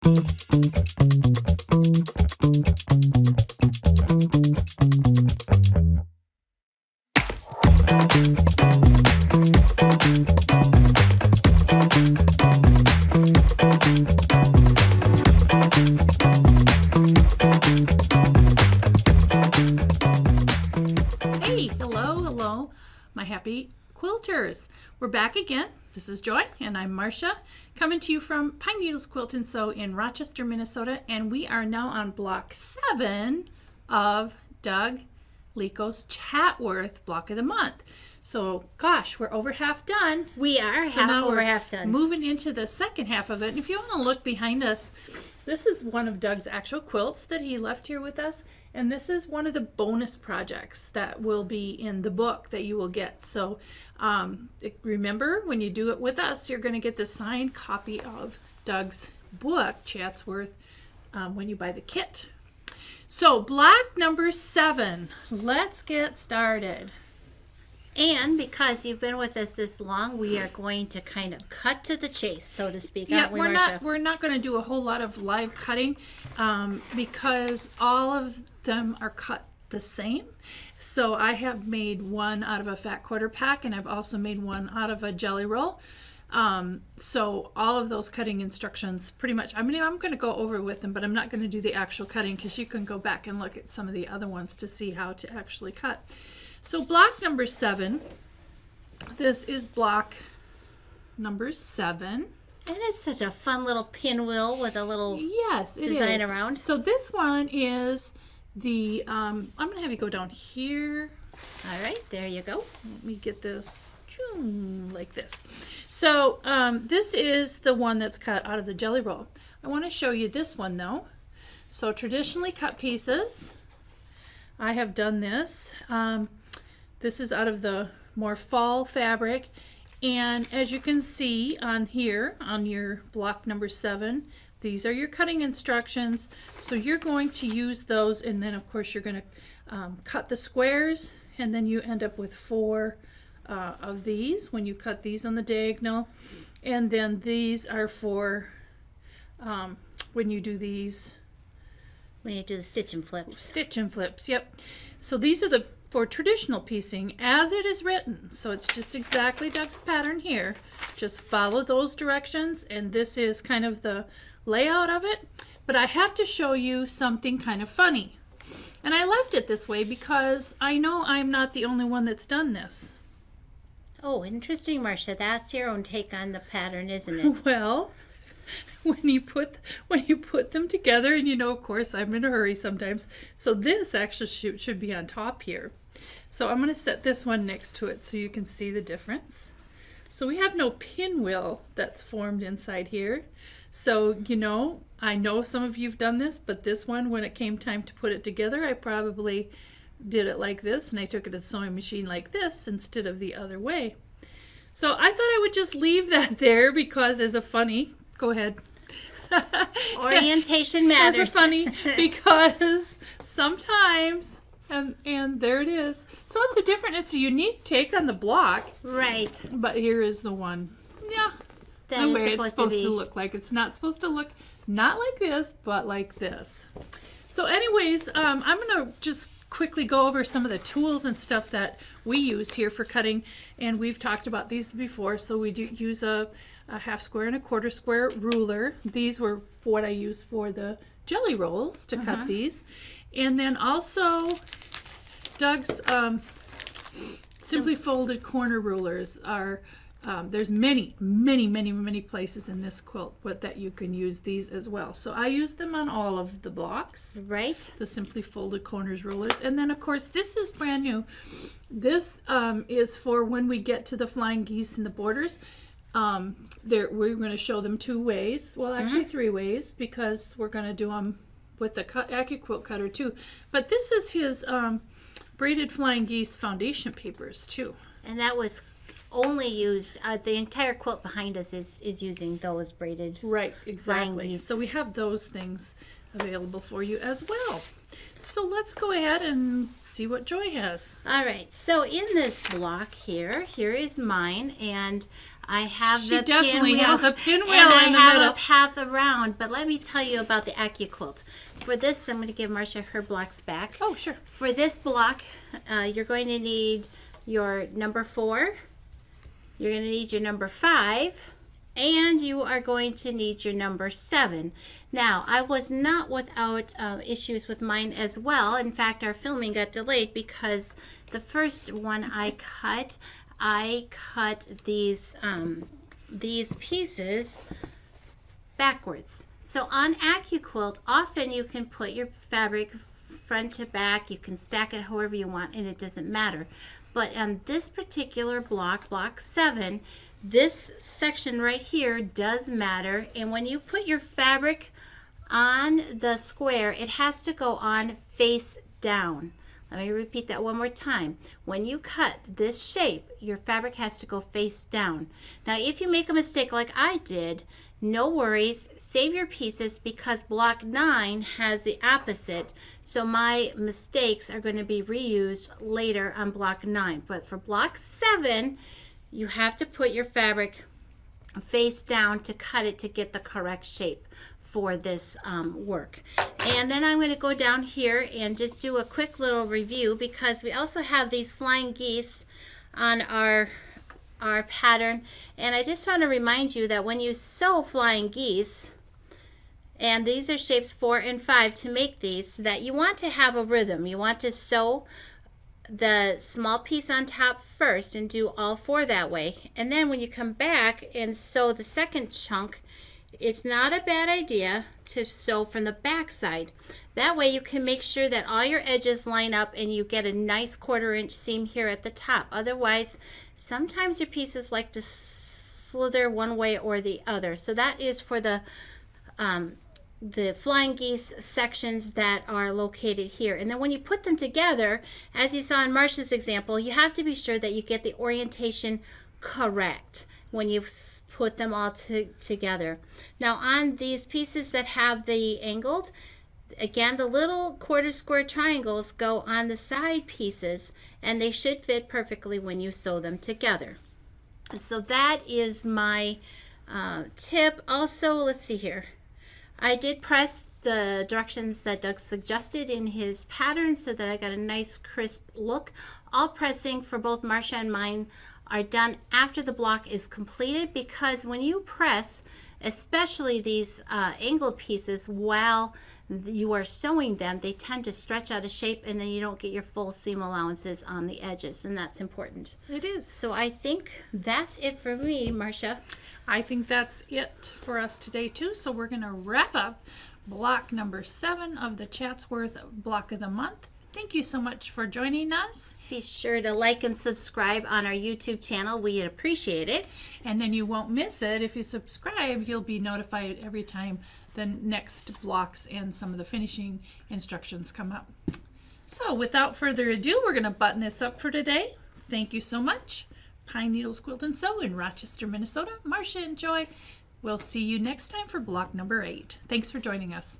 Hey, hello, my happy quilters. We're back again. This is Joy, and I'm Marcia, coming to you from Pine Needles Quilt and Sew in Rochester, Minnesota, and we are now on block 7 of Doug Leko's Chatsworth block of the month. So, gosh, we're over half done. We are over half done. Moving into the second half of it. And if you want to look behind us, this is one of Doug's actual quilts that he left here with us. And this is one of the bonus projects that will be in the book that you will get. So remember, when you do it with us, you're going to get the signed copy of Doug's book, Chatsworth, when you buy the kit. So block number 7, let's get started. And because you've been with us this long, we are going to kind of cut to the chase, so to speak. Yeah, aren't we, Marcia? we're not going to do a whole lot of live cutting because all of them are cut the same. So I have made one out of a fat quarter pack, and I've also made one out of a jelly roll. So all of those cutting instructions, pretty much, I'm going to go over with them, but I'm not going to do the actual cutting because you can go back and look at some of the other ones to see how to actually cut. So block number 7, this is block number 7. And it's such a fun little pinwheel with a little design around. So this one is the, I'm going to have you go down here. All right, there you go. Let me get this like this. So this is the one that's cut out of the jelly roll. I want to show you this one though. So traditionally cut pieces. I have done this. This is out of the more fall fabric, and as you can see on here on your block number 7, these are your cutting instructions. So you're going to use those, and then of course you're going to cut the squares, and then you end up with 4 of these when you cut these on the diagonal, and then these are for when you do these. When you do the stitch and flips. Stitch and flips, yep. So these are the for traditional piecing as it is written. So it's just exactly Doug's pattern here. Just follow those directions, and this is kind of the layout of it. But I have to show you something kind of funny. And I left it this way because I know I'm not the only one that's done this. Oh, interesting, Marcia. That's your own take on the pattern, isn't it? Well, when you put them together, and you know, of course, I'm in a hurry sometimes. So this actually should be on top here. So I'm going to set this one next to it so you can see the difference. So we have no pinwheel that's formed inside here. So, you know, I know some of you've done this, but this one, when it came time to put it together, I probably did it like this, and I took it to the sewing machine like this instead of the other way. So I thought I would just leave that there because as a funny, go ahead. Orientation matters. As a funny, because sometimes, and there it is. So it's a unique take on the block. Right. But here is the one. Yeah. That the way it's supposed to look like. It's not supposed to look not like this, but like this. So anyways, I'm going to just quickly go over some of the tools and stuff that we use here for cutting, and we've talked about these before. So we do use a half square and a quarter square ruler. These were what I used for the jelly rolls to cut these, and then also Doug's simply folded corner rulers are. There's many places in this quilt that you can use these as well. So I use them on all of the blocks. Right. The simply folded corners rulers. And then of course this is brand new. This is for when we get to the flying geese and the borders. We're going to show them 2 ways. Well, actually 3 ways, because we're going to do them with the AccuQuilt cutter too. But this is his braided flying geese foundation papers too. And that was only used, the entire quilt behind us is using those braided. Right, exactly. So we have those things available for you as well. So let's go ahead and see what Joy has. All right, so in this block here is mine, and I have She the definitely pinwheel, has a pinwheel and I in the have middle. a path around. But let me tell you about the AccuQuilt. For this, I'm going to give Marcia her blocks back. Oh, sure. For this block, you're going to need your number 4. You're going to need your number 5. And you are going to need your number 7. Now, I was not without issues with mine as well. In fact, our filming got delayed because the first one I cut these pieces backwards. So on AccuQuilt, often you can put your fabric front to back. You can stack it however you want, and it doesn't matter. But on this particular block, block 7, this section right here does matter. And when you put your fabric on the square, it has to go on face down. Let me repeat that one more time. When you cut this shape, your fabric has to go face down. Now, if you make a mistake like I did, no worries, save your pieces because block 9 has the opposite. So my mistakes are going to be reused later on block 9. But for block 7, you have to put your fabric face down to cut it to get the correct shape for this work. And then I'm going to go down here and just do a quick little review because we also have these flying geese on our pattern, and I just want to remind you that when you sew flying geese, and these are shapes 4 and 5 to make these, that you want to have a rhythm. You want to sew the small piece on top first and do all 4 that way, and then when you come back and sew the second chunk, it's not a bad idea to sew from the back side. That way you can make sure that all your edges line up and you get a nice 1/4 inch seam here at the top. Otherwise, sometimes your pieces like to slither one way or the other. So that is for the flying geese sections that are located here. And then when you put them together, as you saw in Marcia's example, you have to be sure that you get the orientation correct when you put them all together. Now on these pieces that have the angled, again, the little 1/4 square triangles go on the side pieces, and they should fit perfectly when you sew them together. So that is my tip. Also, let's see here. I did press the directions that Doug suggested in his pattern so that I got a nice crisp look. All pressing for both Marcia and mine are done after the block is completed, because when you press, especially these angled pieces, while you are sewing them, they tend to stretch out of shape, and then you don't get your full seam allowances on the edges, and that's important. It is. So I think that's it for me, Marcia. I think that's it for us today too. So we're going to wrap up block number 7 of the Chatsworth block of the month. Thank you so much for joining us. Be sure to like and subscribe on our YouTube channel. We'd appreciate it. And then you won't miss it. If you subscribe, you'll be notified every time the next blocks and some of the finishing instructions come up. So without further ado, we're going to button this up for today. Thank you so much. Pine Needles Quilt and Sew in Rochester, Minnesota. Marcia and Joy. We'll see you next time for block number 8. Thanks for joining us.